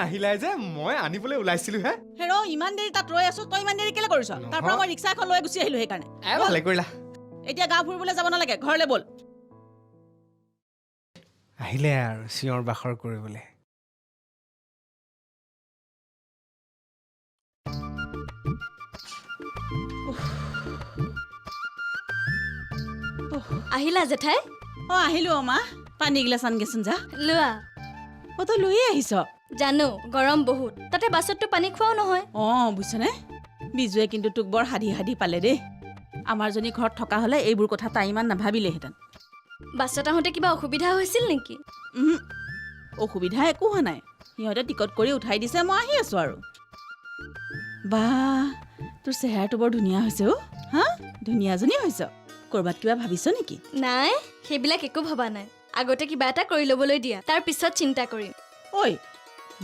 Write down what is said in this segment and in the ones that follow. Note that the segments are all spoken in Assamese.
আহিলাই যে মই আনিবলৈ ওলাইছিলো হে হেৰ ইমান দেৰি তাত ৰৈ আছো তই ইমান দেৰি কেলে কৰিছ তাৰ পৰা মই ৰিক্সা এখন লৈ গুচি আহিলো সেইকাৰণে ভালে কৰিলা এতিয়া গাঁও ফুৰিবলৈ যাব নালাগে ঘৰলৈ বল আহিলে আৰু চিঞৰ বাখৰ কৰিবলৈ আহিলা জেঠাই আহিলো মা পানী গিলাচ আনগেচোন যা লোৱা তই লৈয়ে আহিছ জানো গৰম বহুত তাতে বাছততো পানী খোৱাও নহয় বুজিছনে বিজুৱে কিন্তু তোক বৰ সাধি সাধি পালে দেই আমাৰ জনী ঘৰত থকা হলে এইবোৰ কথা তাই ইমান নাভাবিলেহেঁতেন বাছত আহোঁতে কিবা অসুবিধা হৈছিল নেকি অসুবিধা একো হোৱা নাই সিহঁতে টিকট কৰি উঠাই দিছে মই আহি আছো আৰু বা তোৰ চেহেৰাটো বৰ ধুনীয়া হৈছে হা ধুনীয়াজনী হৈছ কৰবাত কিবা ভাবিছ নেকি নাই সেইবিলাক একো ভবা নাই আগতে কিবা এটা কৰি ল'বলৈ দিয়া তাৰ পিছত চিন্তা কৰিম ঐ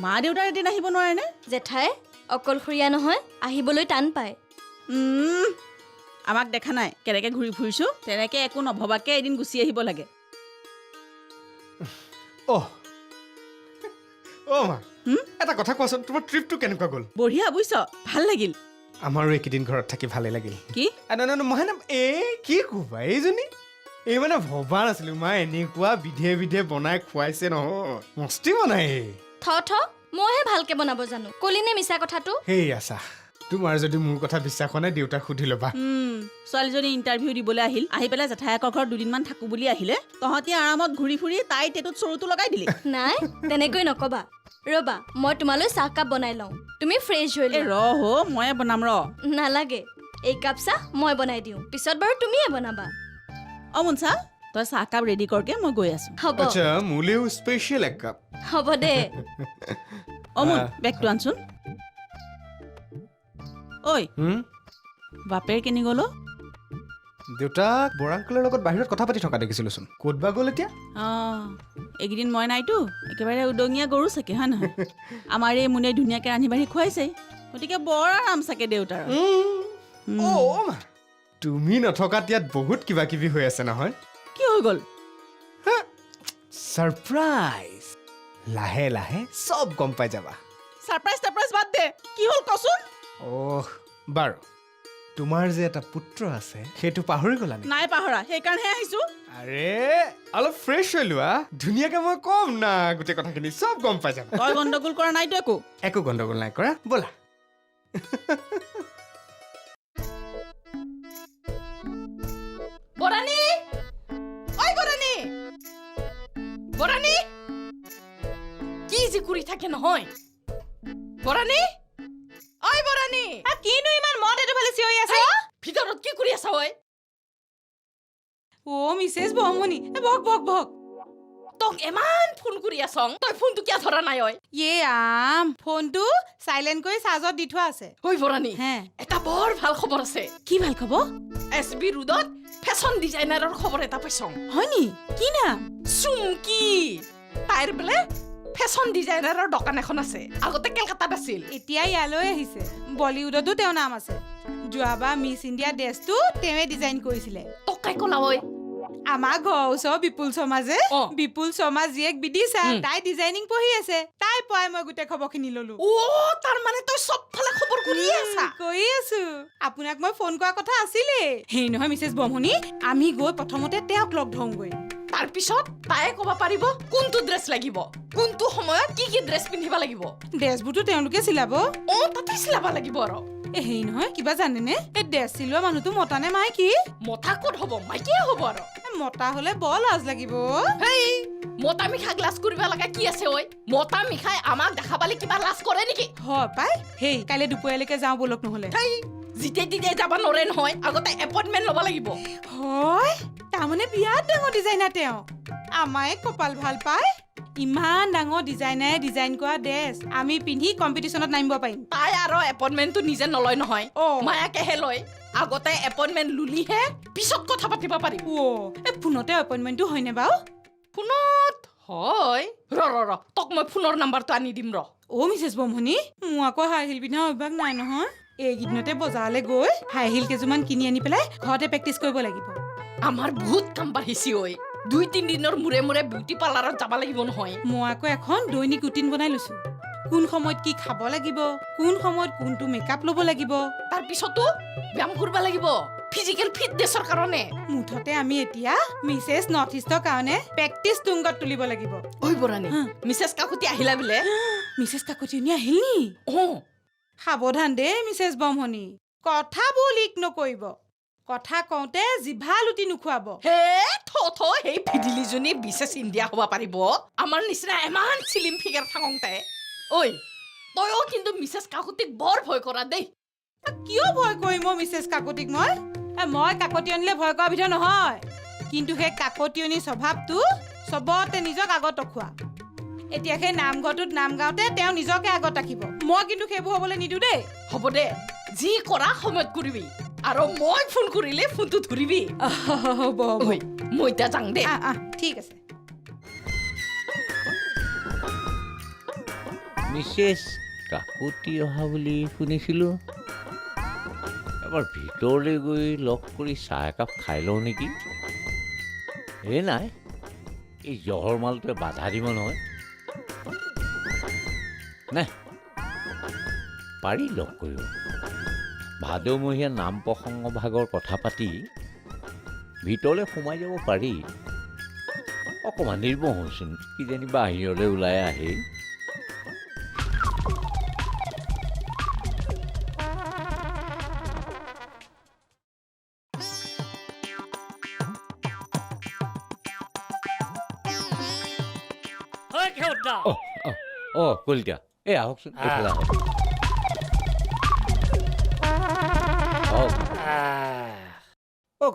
মা দেউতাৰ এদিন আহিব নোৱাৰেনে জেঠাই অকলশৰীয়া নহয় আহিবলৈ টান পায় আমাক দেখা নাই কেনেকে ঘূৰি ফুৰিছো তেনেকে একো নভবাকে এদিন গুচি আহিব লাগে মা এটা কথা কোৱাচোন তোমাৰ ট্ৰিপটো কেনেকুৱা গ'ল বঢ়িয়া বুজিছ ভাল লাগিল আমাৰো এইকেইদিন ঘৰত থাকি ভালে লাগিল কি মই কি ক'বা এইজনী এই মানে ভবা নাছিলো মা এনেকুৱা বিধে বিধে বনাই খুৱাইছে নহয় মস্তি বনাই থ মইহে ভালকে বনাব জানো কলিনে মিছা কথাটো সেই আছা তোমাৰ যদি মোৰ কথা বিশ্বাস হোৱা নাই দেউতাক সুধি ল'বা ছোৱালীজনী ইণ্টাৰভিউ দিবলৈ আহিল আহি পেলাই জেঠায়েকৰ ঘৰত দুদিনমান থাকো বুলি আহিলে তহঁতি আৰামত ঘূৰি ফুৰি তাই টেটুত চৰুটো লগাই দিলি নাই তেনেকৈ নকবা ৰবা মই তোমালৈ চাহকাপ বনাই লওঁ তুমি ফ্ৰেছ হৈ লোৱা ময়ে বনাম নালাগে এই কাপ চাহ মই বনাই দিওঁ পিছত বাৰু তুমিয়ে বনাবা মুনচা তই চাহকাপ ৰেডি কৰকে মই গৈ আছো হ'ব আচ্ছা মোলেও স্পেচিয়েল এক কাপ হ'ব দে মুন বেগটো আনচোন ঐ বাপেৰ কেনি গ'ল দেউতাক বৰাংকুলৰ লগত বাহিৰত কথা পাতি থকা দেখিছিলোচোন ক'ত বা গ'ল এতিয়া এইকেইদিন মই নাইতো একেবাৰে উদঙীয়া গৰু চাগে হয় নহয় আমাৰ এই মুনে ধুনীয়াকে ৰান্ধি বাঢ়ি খুৱাইছে গতিকে বৰ আৰাম চাগে দেউতাৰ তুমি নথকাত ইয়াত বহুত কিবা কিবি হৈ আছে নহয় কি হৈ গ'ল সাৰপ্ৰাইজ লাহে লাহে সব গম পাই যাবা সাৰপ্ৰাইজ বাদ দে কি হ'ল কচোন বাৰু তোমাৰ যে এটা পুত্ৰ আছে সেইটো পাহৰি গলা নেকি নাই পাহৰা সেইকাৰণে আহিছো আৰে অলপ ফ্ৰেছ হৈ লোৱা ধুনীয়াকে মই কম না গোটেই কথাখিনি সব গম পাই যাবা তই গণ্ডগোল কৰা নাইতো একো গণ্ডগোল নাই কৰা ব'লা বৰাণী ঐ বৰাণী বৰাণী কি যে কৰি থাকে নহয় বৰাণী ঐ বৰাণী কিনো ইমান মদ এটো ফালে চিঞৰি আছা ভিতৰত কি কৰি আছা ঐ মিছেছ বহমনি বক তোক ইমান ফোন কৰি আছং তই ফোনটো কিয় ধৰা নাই ঐ ফোনটো সাইলেন্ট কৰি চাৰ্জত দি থোৱা আছে ঐ বৰাণী হে এটা বৰ ভাল খবৰ আছে কি ভাল খবৰ এছবি ৰোডত ফেশ্বন ডিজাইনাৰৰ খবৰ এটা পাইছং হয় নি কি নাম চুমকি তাইৰ বোলে ফেশ্বন ডিজাইনাৰৰ দোকান এখন আছে আগতে কলকাতাত আছিল এতিয়া ইয়ালৈ আহিছে বলিউডতো তেওঁ নাম আছে যোৱাবাৰ মিছ ইণ্ডিয়া ড্ৰেছটো তেওঁৱে ডিজাইন কৰিছিলে তোকাই ক'লা ঐ আমাৰ ঘৰৰ ওচৰ বিপুল শৰ্মা যে বিপুল শৰ্মা জীয়েক বিদিশা তাই ডিজাইনিং পঢ়ি আছে তাই পৰাই মই গোটেই খবৰখিনি ললো তাৰ মানে তই সব ফালে খবৰ কৰি আছা কৰি আছো আপোনাক মই ফোন কৰা কথা আছিলে হেই নহয় মিছেছ বমনি আমি গৈ প্ৰথমতে তেওঁক লগ ধৰোঁগৈ তাৰ পিছত তাই ক'ব পাৰিব কোনটো ড্ৰেছ লাগিব কোনটো সময়ত কি কি ড্ৰেছ পিন্ধিব লাগিব ড্ৰেছবোৰতো তেওঁলোকে চিলাব তাতে চিলাব লাগিব আৰু হেই নহয় কিবা জানেনে এই ড্ৰেছ চিলোৱা মানুহটো মতা নে মাইকী মতা ক'ত হ'ব মাইকীয়ে হ'ব আৰু মতা হলে বৰ লাজ লাগিব হেই মতা মিঠা গ্লাছ কৰিব লগা কি আছে ঐ মতা মিঠাই আমাক দেখা পালে কিবা লাজ কৰে নেকি হয় পাই হেই কাইলৈ দুপৰীয়ালৈকে যাওঁ বলক নহলে জিতে দিতে যাব নোৱাৰে নহয় আগতে এপইণ্টমেণ্ট ল'ব লাগিব হয় তাৰমানে বিৰাট ডাঙৰ ডিজাইনাৰ তেওঁ আমাৰে কপাল ভাল পায় ইমান ডাঙৰ ডিজাইনাৰে ডিজাইন কৰা ড্ৰেছ আমি পিন্ধি কম্পিটিশ্যনত নামিব পাৰিম তাই আৰু এপইণ্টমেণ্টটো নিজে নলয় নহয় মায়াকেহে লয় আগতে এপইণ্টমেণ্ট লুলিহে পিছত কথা পাতিব পাৰিম ফোনতে এপইণ্টমেণ্টটো হয়নে বাৰু ফোনত হয় ৰ তোক মই ফোনৰ নাম্বাৰটো আনি দিম মিছেছ বমনি মোৰ আকৌ হাই হিল পিন্ধা অভ্যাস নাই নহয় এইকেইদিনতে বজাৰলৈ গৈ হাই হিল কেইযোৰমান কিনি আনি পেলাই ঘৰতে প্ৰেক্টিচ কৰিব লাগিব আমাৰ বহুত কাম বাঢ়িছে ঐ 2-3 দিনৰ মূৰে মূৰে বিউটি পাৰ্লাৰত যাব লাগিব নহয় মই আকৌ এখন দৈনিক ৰুটিন বনাই লৈছো কোন সময়ত কি খাব লাগিব কোন সময়ত কোনটো মেকআপ ল'ব লাগিব তাৰ পিছতো ব্যায়াম কৰিব লাগিব ফিজিকেল ফিটনেছৰ কাৰণে মুঠতে আমি এতিয়া মিছেছ নৰ্থ ইষ্টৰ কাৰণে প্ৰেক্টিচ তুংগত তুলিব লাগিব ঐ বৰাণী মিছেছ কাকুতি আহিলা বোলে মিছেছ কাকতিয়নী আহিল নি সাৱধান দেই মিছেছ ব্ৰহ্মণী কথাবোৰ লিক নকৰিব কথা কওঁতে জিভা লুটি নোখোৱাব হে থ সেই ফিডিলিজনী বিশেষ ইণ্ডিয়া হ'ব পাৰিব আমাৰ নিচিনা ইমান চিলিম ফিগাৰ থাকোঁতে ঐ তয়ো কিন্তু মিছেছ কাকুতিক বৰ ভয় কৰা দেই কিয় ভয় কৰিম মিছেছ কাকতিক মই কাকতিয়নীলে ভয় কৰা ভিতৰ নহয় কিন্তু সেই কাকতিয়নী স্বভাৱটো চবতে নিজক আগত ৰখোৱা এতিয়া সেই নামঘৰটোত নাম গাওঁতে তেওঁ নিজকে আগত ৰাখিব মই কিন্তু সেইবোৰ হ'বলৈ নিদিওঁ দেই হ'ব দে যি কৰা সময়ত কৰিবি আৰু মই ফোন কৰিলে ফোনটো ধৰিবি হ'ব মই এতিয়া যাওঁ দে ঠিক আছে মিছেছ কাকতি অহা বুলি শুনিছিলোঁ এবাৰ ভিতৰলৈ গৈ লগ কৰি চাহ একাপ খাই লওঁ নেকি নাই এই জহৰ মালটোৱে বাধা দিব নহয় নাই পাৰি লগ কৰিব ভাদমহীয়া নাম প্ৰসংগ ভাগৰ কথা পাতি ভিতৰলৈ সোমাই যাব পাৰি অকণমান নিৰ্বহচোন কিজানি বাহিৰলৈ ওলাই আহি কলিতা এই আহকচোন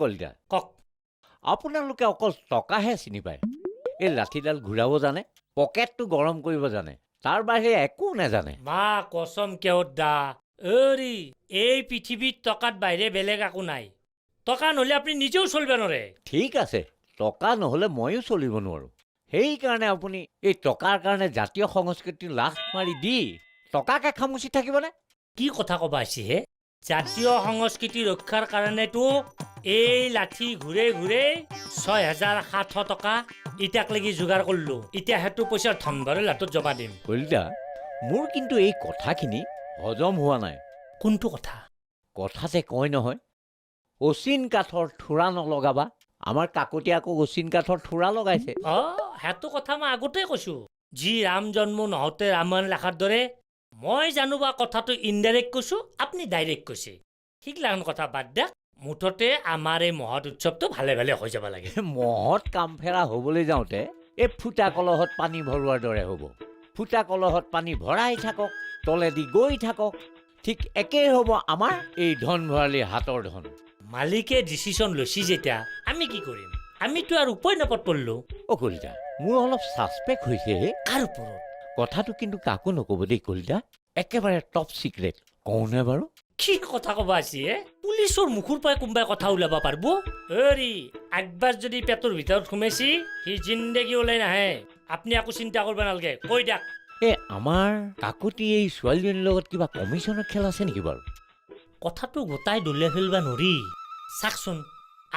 কলিতা কওক আপোনালোকে অকল টকাহে চিনি পায় এই লাঠিডাল ঘূৰাব জানে পকেটটো গৰম কৰিব জানে তাৰ বাহিৰে একো নাজানে মা কচম কেওদা অৰি এই পৃথিৱীত টকাত বাহিৰে বেলেগ একো নাই টকা নহ'লে আপুনি নিজেও চলিব নোৱাৰে ঠিক আছে টকা নহ'লে ময়ো চলিব নোৱাৰোঁ সেইকাৰণে আপুনি এই টকাৰ কাৰণে জাতীয় সংস্কৃতি লাখ মাৰি দি টকাকে খামুচি থাকিবনে কি কথা ক'ব আহিছে হে জাতীয় সংস্কৃতি ৰক্ষাৰ কাৰণেতো এই লাঠি ঘূৰে ঘূৰে ৬,৭০০ টকা ইটাক লাগি যোগাৰ কৰিলোঁ এতিয়া সেইটো পইচাৰ ধনবাৰৰ লাটত জমা দিম কলিতা মোৰ কিন্তু এই কথাখিনি হজম হোৱা নাই কোনটো কথা কথাতে কয় নহয় অচিন কাঠৰ থোৰা নলগাবা আমাৰ কাকতি আকৌ অচিন কাঠৰ থোৰা লগাইছে সেইটো কথা মই আগতে কৈছোঁ যি ৰাম জন্ম নহওঁতে ৰামায়ণ লেখাৰ দৰে মই জানো বা কথাটো ইনডাইৰেক্ট কৈছোঁ আপুনি ডাইৰেক্ট কৈছে সেইগিলাখন কথা বাদ দিয়ক মুঠতে আমাৰ এই মহৎ উৎসৱটো ভালে ভালে হৈ যাব লাগে মহৎ কামফেৰা হ'বলৈ যাওঁতে এই ফুটা কলহত পানী ভৰোৱাৰ দৰে হ'ব ফুটা কলহত পানী ভৰাই থাকক তলেদি গৈ থাকক ঠিক একেই হ'ব আমাৰ এই ধন ভঁৰালী হাতৰ ধন মালিকে ডিচিশ্যন লৈছি যেতিয়া আমি কি কৰিম আমিতো আৰু উপায় নাপত পৰিলোঁ কলিতা মোৰ অলপ ছাছপেক্ট হৈছে কাৰ ওপৰত কথাটো কিন্তু কাকো নক'ব দেই কলিতা একেবাৰে টপ চিক্ৰেট কওঁনে বাৰু কি কথা ক'ব আছে পুলিচৰ মুখৰ পৰাই কোনোবাই কথা ওলাব পাৰিব অৰি একবাৰ যদি পেটৰ ভিতৰত সোমাইছি সি জিন্দেগী ওলাই নাহে আপুনি একো চিন্তা কৰিব নালাগে কৈ দিয়ক আমাৰ কাকতি এই ছোৱালীজনীৰ লগত কিবা কমিশ্যনৰ খেল আছে নেকি বাৰু কথাটো গোটাই দলিয়াই ফেলিব নোৱাৰি চাওকচোন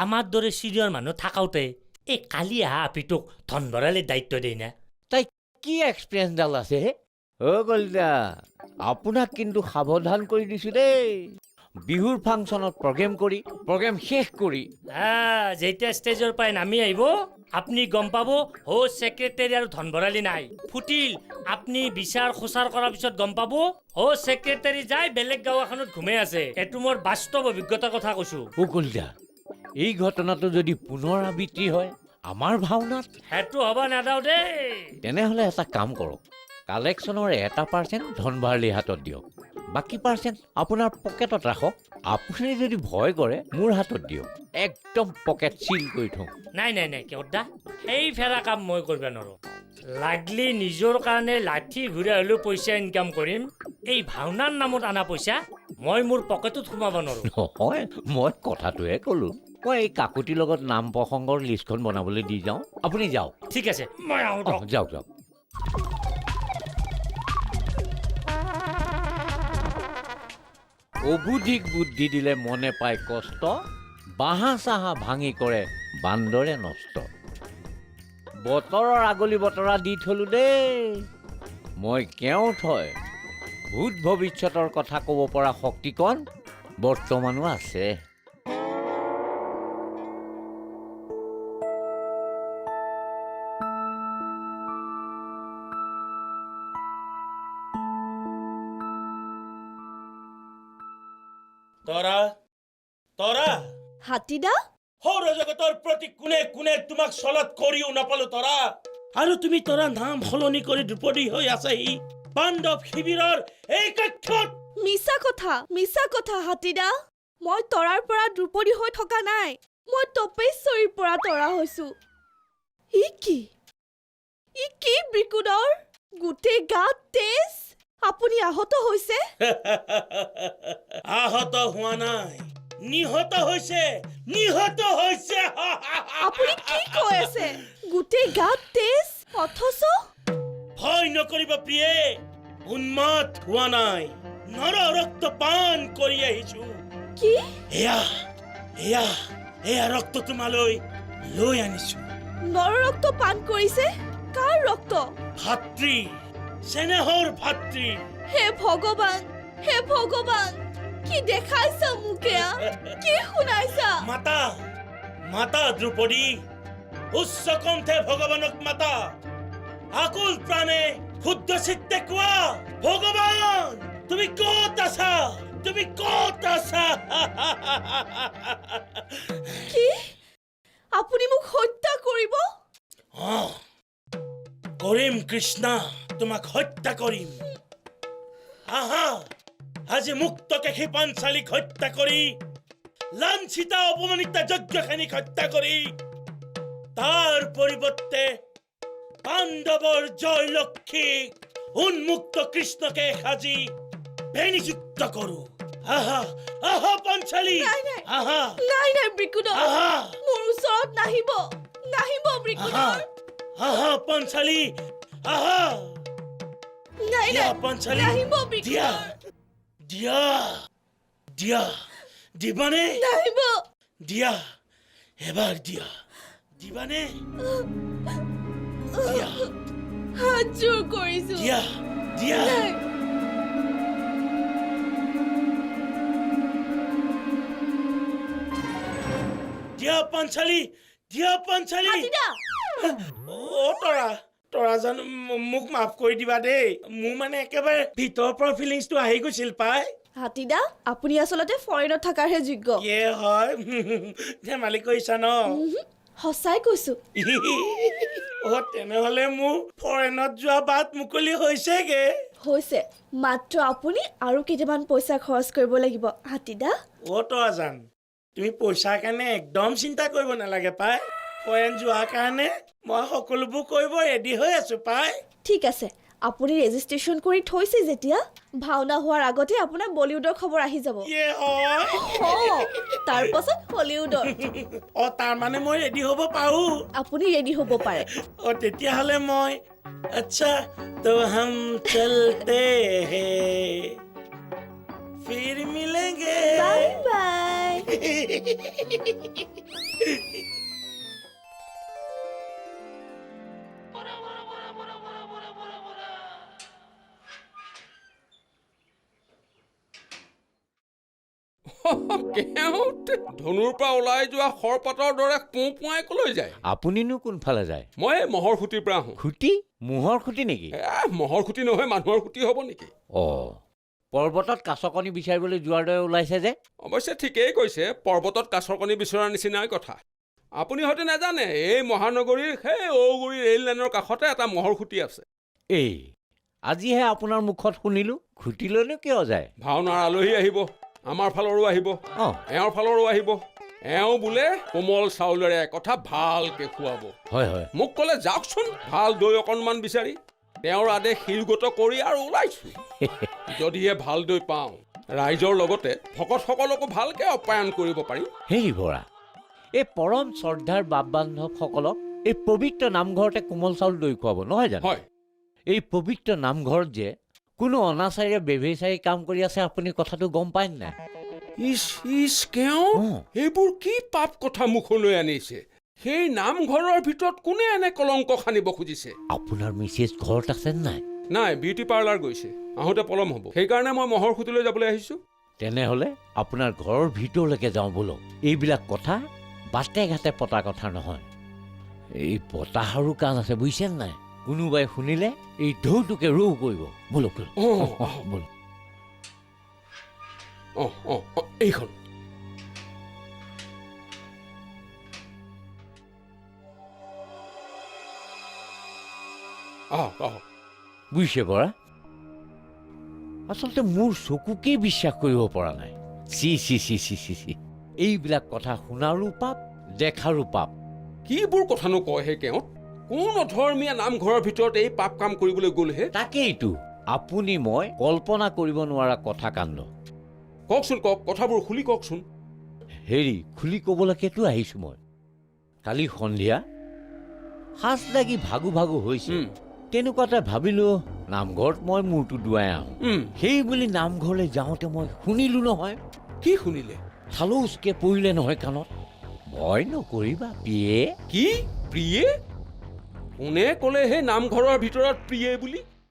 আমাৰ দৰে চিৰিয়ৰ মানুহ থাকাওঁতে এই কালি অহা আপিটোক ধন ভঁৰালীৰ দায়িত্ব দেই না তাই কি এক্সপিৰিয়েঞ্চডাল আছে কলিতা আপোনাক কিন্তু সাৱধান কৰি দিছোঁ দেই বিহুৰ ফাংচনত প্ৰগ্ৰেম শেষ কৰি যেতিয়া ষ্টেজৰ পৰাই নামি আহিব আপুনি গম পাব ছেক্ৰেটাৰী আৰু ধন ভঁৰালী নাই ফুটিল আপুনি বিচাৰ খোচাৰ কৰাৰ পিছত গম পাব ছেক্ৰেটাৰী যাই বেলেগ গাঁও এখনত ঘুমাই আছে এইটো মোৰ বাস্তৱ অভিজ্ঞতাৰ কথা কৈছোঁ কলিতা এই ঘটনাটো যদি পুনৰাবৃত্তি হয় আমাৰ ভাওনাত সেইটো হ'ব নাদাও দেই তেনেহ'লে এটা কাম কৰক কালেকশ্যনৰ 1% ধন ভঁৰালীৰ হাতত দিয়ক বাকী পাৰ্চেণ্ট আপোনাৰ পকেটত ৰাখক আপুনি যদি ভয় কৰে মোৰ হাতত দিয়ক একদম পকেট চিল কৰি থওঁ নাই কেওদা সেই ফেৰা কাম মই কৰিব নোৱাৰোঁ লাগলি নিজৰ কাৰণে লাঠি ঘূৰাই হ'লেও পইচা ইনকাম কৰিম এই ভাওনাৰ নামত অনা পইচা মই মোৰ পকেটত সোমাব নোৱাৰোঁ নহয় মই কথাটোহে ক'লোঁ মই এই কাকতিৰ লগত নাম প্ৰসংগৰ লিষ্টখন বনাবলৈ দি যাওঁ আপুনি যাওক ঠিক আছে মই যাওক অবুধিক বুদ্ধি দিলে মনে পায় কষ্ট বাঁহা চাহা ভাঙি কৰে বান্দৰে নষ্ট বতৰৰ আগলি বতৰা দি থলো দেই মই কেওঁত হয় ভূত ভৱিষ্যতৰ কথা ক'ব পৰা শক্তিকণ বৰ্তমানো আছে। তৰা তৰা হাতীদা সৌৰজগতৰ প্ৰতি কোনে কোনে তোমাক চলত কৰিও নাপালো তৰা, আৰু তুমি তৰা নাম সলনি কৰি দ্ৰুপদী হৈ আছেহি পাণ্ডৱ শিবিৰৰ এই কক্ষত। মিছা কথা হাতীদা। মই তৰাৰ পৰা দ্ৰুপদী হৈ থকা নাই, মই তপেশ্বৰীৰ পৰা তৰা হৈছো। ই কি ব্ৰিকুদৰ? গোটেই গাত তেজ। আপুনি আহত হৈছে? আহত হোৱা নাই, নিহত হৈছে। আপুনি কি কৈ আছে? গোটেই গাত তেজ অথচ ভয় নকৰিব প্ৰিয়ে, উন্মাদ হোৱা নাই, নৰ ৰক্ত পান কৰি আহিছো। কি? এয়া ৰক্ত তোমালৈ লৈ আনিছো। নৰ ৰক্ত পান কৰিছে? কাৰ ৰক্ত? ভাতৃ, চেনেহৰ ভাতৃ। হে ভগৱান, কি দেখাইছা মোকে? কি শুনাইছা? মাতা দ্ৰুপদী, উচ্চ কণ্ঠে ভগৱানক মাতা, আকুল প্ৰাণে শুদ্ধ চিত্তে কোৱা, ভগৱান তুমি ক'ত আছা? কি? আপুনি মোক হত্যা কৰিব? কৰিম কৃষ্ণা, তোমাক হত্যা কৰিম। আহা, আজি মুক্তকেশী পাঞ্চালীক হত্যা কৰি, লাঞ্ছিতা অপমানিতা যজ্ঞখানিক হত্যা কৰি, তাৰ পৰিৱৰ্তে পাণ্ডৱৰ জয়লক্ষ্মীক উন্মুক্ত কৃষ্ণকে সাজি বেনিযুক্ত কৰো। আহা পাঞ্চালী, আহা। নাই ব্ৰিকুদৰ, আহা। মোৰ ওচৰত নাহিব ব্ৰিকুদৰ। আহা পাঞ্চালী, আহা। নাই পাঞ্চালী, নাহিব ব্ৰিকুদৰ। দিয়া দিবানে? নাহিব। দিয়া, এবাৰ দিয়া, দিবানে? দিয়া, হাত জোৰ কৰিছো। দিয়া। নাই। দিয়া পাঞ্চালী। হাতীদা, তৰা জানো মোক মাফ কৰি দিবা দেই, মোৰ মানে একেবাৰে ভিতৰৰ পৰা ফিলিংছটো আহি গৈছিল পাই। হাতীদা, আপুনি আচলতে ফৰেনত থকাৰহে যোগ্য। কি হয়, ধেমালি কৰিছা ন? সঁচাই কৈছো। তেনেহলে মোৰ ফৰেনত যোৱা বাট মুকলি হৈছেগে। হৈছে, মাত্ৰ আপুনি আৰু কেইটামান পইচা খৰচ কৰিব লাগিব হাতীদা। তৰা জান, তুমি পইচাৰ কাৰণে একদম চিন্তা কৰিব নালাগে পাই। ফৰেন যোৱাৰ কাৰণে মই সকলোবোৰ কৰিব ৰেডি হৈ আছো পাই। ঠিক আছে, আপুনি ৰেজিষ্ট্ৰেশ্যন কৰি থৈছে যেতিয়া, ভাওনা হোৱাৰ আগতে আপোনাৰ বলিউডৰ খবৰ আহি যাব। তাৰ পাছত হলিউডৰ। তাৰ মানে মই ৰেডি হ'ব পাৰো? আপুনি ৰেডি হ'ব পাৰে। তেতিয়াহ'লে মই আচ্ছা তো হম চলতে হে ফিৰ মিলেংগে। Bye bye. ধনুৰ পৰা ওলাই যোৱা সৰপাতৰ দৰে পোঁপুৱাই কলৈ যায়? আপুনিনো কোনফালে যায়? মই মহৰ খুটিৰ পৰা আহোঁ। খুটি? মোহৰ খুটি নেকি? মহৰ খুটি নহয়, মানুহৰ খুটি হ'ব নেকি? পৰ্বতত কাছকণী বিচাৰিবলৈ যোৱাৰ দৰে ওলাইছে যে? অৱশ্যে ঠিকেই কৈছে, পৰ্বতত কাছৰ কণী বিচৰাৰ নিচিনাই কথা। আপুনি হয়তো নাজানে, এই মহানগৰীৰ সেই ঔগুৰি ৰেল লাইনৰ কাষতে এটা মহৰ খুটি আছে। আজিহে আপোনাৰ মুখত শুনিলো। খুটিলৈনো কিয় যায়? ভাওনাৰ আলহী আহিব, আমাৰ ফালৰো আহিব, এওঁৰ ফালৰো আহিব। এওঁ বোলে কোমল চাউলেৰে কথা ভালকে খুৱাব। হয়। মোক ক'লে যাওকচোন ভাল দৈ অকণমান বিচাৰি। তেওঁৰ আদেশ শিলগত কৰি আৰু ওলাইছো। যদিহে ভাল দৈ পাওঁ, ৰাইজৰ লগতে ভকতসকলকো ভালকে আপ্যায়ন কৰিব পাৰিম। হেৰি বৰা, এই পৰম শ্ৰদ্ধাৰ বাপ বান্ধৱসকলক এই পবিত্ৰ নামঘৰতে কোমল চাউল দৈ খুৱাব নহয় জানো? হয়। এই পবিত্ৰ নামঘৰত যে কোনো অনাচাৰীয়ে বেভেচাৰী কাম কৰি আছে, আপুনি কথাটো গম পায় নাই? এইবোৰ কি পাপ কথা মুখলৈ আনিছে? সেই নামঘৰৰ ভিতৰত কোনে এনে কলংক সানিব খুজিছে? আপোনাৰ মিছেছ ঘৰত আছে নাই? নাই বিউটি পাৰ্লাৰ গৈছে আহোঁতে পলম হ'ব সেইকাৰণে মই মহৰ খুঁটিলৈ যাবলৈ আহিছোঁ তেনেহ'লে আপোনাৰ ঘৰৰ ভিতৰলৈকে যাওঁ বলক এইবিলাক কথা বাটে ঘাটে পতা কথা নহয় এই বতাহৰো কাণ আছে বুজিছে নাই কোনোবাই শুনিলে এই ঢৌটোকে ৰৌ কৰিব বলক বলক এইখন আহক বুজিছে বৰা আচলতে মোৰ চকুকেই বিশ্বাস কৰিব পৰা নাই C C C C C C এইবিলাক কথা শুনাৰো পাপ দেখাৰো পাপ কিবোৰ কথানো কয় হে কেওঁত কোন অধৰ্মীয়া নামঘৰৰ ভিতৰত এই পাপ কাম কৰিবলৈ গ'লহে তাকেইতো আপুনি মই কল্পনা কৰিব নোৱাৰা কথা কাণ্ড কওকচোন কওক কথাবোৰ খুলি কওকচোন হেৰি খুলি ক'বলৈকেতো আহিছোঁ মই কালি সন্ধিয়া সাজ লাগি ভাগু ভাগু হৈছিল তেনেকুৱাতে ভাবিলোঁ নামঘৰত মই মূৰটো দুৱাই আহোঁ সেই বুলি নামঘৰলৈ যাওঁতে মই শুনিলোঁ নহয় কি শুনিলে থালৌচকে পৰিলে নহয় কাণত ভয় নকৰিবা পিয়ে কি প্ৰিয়ে কোনে ক'লে সেই নামঘৰৰ ভিতৰত প্ৰিয়ে বুলি